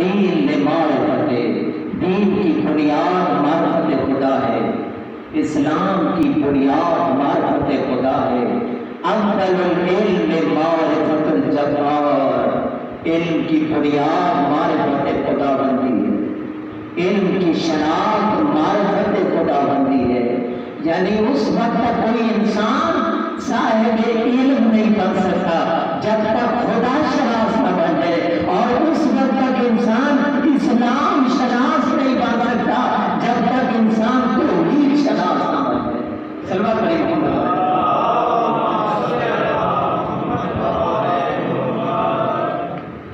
دین لمعرفت، دین کی بنیاد معرفت خدا ہے، اسلام کی بنیاد معرفت خدا ہے۔ افضل العلم معرفت الجبار، علم کی بنیاد معرفت خدا بندی ہے، علم کی شناخت معرفت خدا بندی ہے۔ یعنی اس وقت تک کوئی انسان صاحب علم نہیں بن سکتا جب تک خدا شناس نہ بن جائے، اور اس وقت تک انسان اسلام شناس نہیں بن سکتا جب تک انسان توحید شناس نہ بن جائے۔ صلوات پڑھیں محمد۔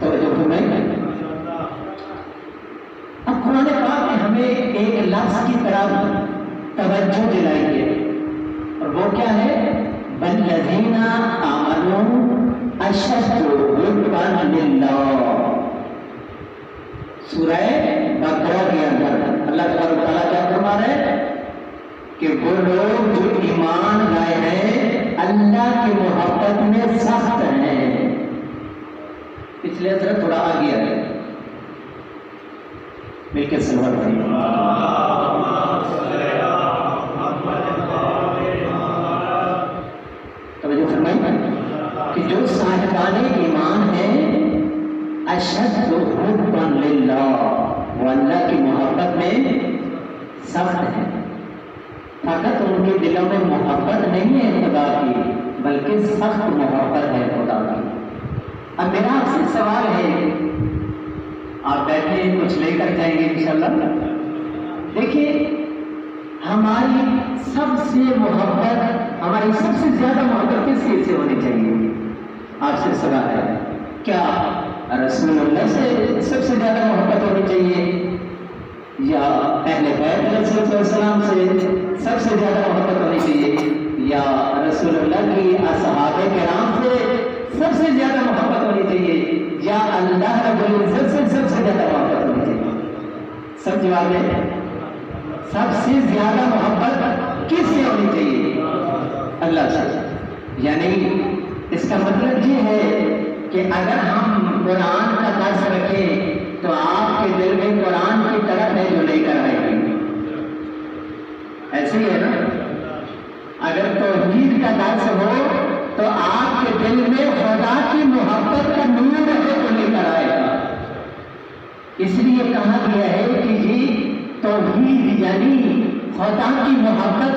توجہ فرمائیں۔ اب قرآن پاک نے ہمیں ایک لفظ کی طرف توجہ دلائی ہے، اور وہ کیا ہے؟ والذین آمنوا اشد حبا للہ۔ سورہ بقرہ کے اندر اللہ تبارک و تعالیٰ کیا فرما رہے ہیں کہ وہ لوگ جو ایمان لائے ہیں اللہ کی محبت میں سخت ہیں۔ پچھلے ذرا تھوڑا آگے آ گیا، مل کے سلوات پڑھیں۔ توجہ فرمائیں کہ جو صاحبان ایمان ہیں اشد حبا للہ، وہ اللہ کی محبت میں سخت ہے۔ فقط ان کے دلوں میں محبت نہیں ہے خدا کی، بلکہ سخت محبت ہے خدا کی۔ اب میرا آپ سے سوال ہے، آپ بیٹھے کچھ لے کر جائیں گے انشاءاللہ۔ دیکھیے ہماری سب سے محبت، ہماری سب سے زیادہ محبت کس چیز سے ہونی چاہیے؟ آپ سے سوال ہے، کیا رسول اللہ سے سب سے زیادہ محبت ہونی چاہیے، یا اہل بیت علیہ السلام سے سب سے زیادہ محبت ہونی چاہیے، یا رسول اللہ کی اصحاب کرام سے سب سے زیادہ محبت ہونی چاہیے، یا اللہ رب العزت سے سب سے زیادہ محبت ہونی چاہیے؟ سب جواب ہے، سب سے زیادہ محبت کس سے ہونی چاہیے؟ اللہ سے۔ یعنی اس کا مطلب یہ ہے کہ اگر ہم قرآن کا درس رکھیں تو آپ کے دل میں قرآن کی طرف ہے جو لے کر آئے گی، ایسے ہی ہے نا؟ اگر توحید کا درس ہو تو آپ کے دل میں خدا کی محبت کا نور ہے جو لے کر آئے گا۔ اس لیے کہا گیا ہے کہ یہ توحید یعنی خدا کی محبت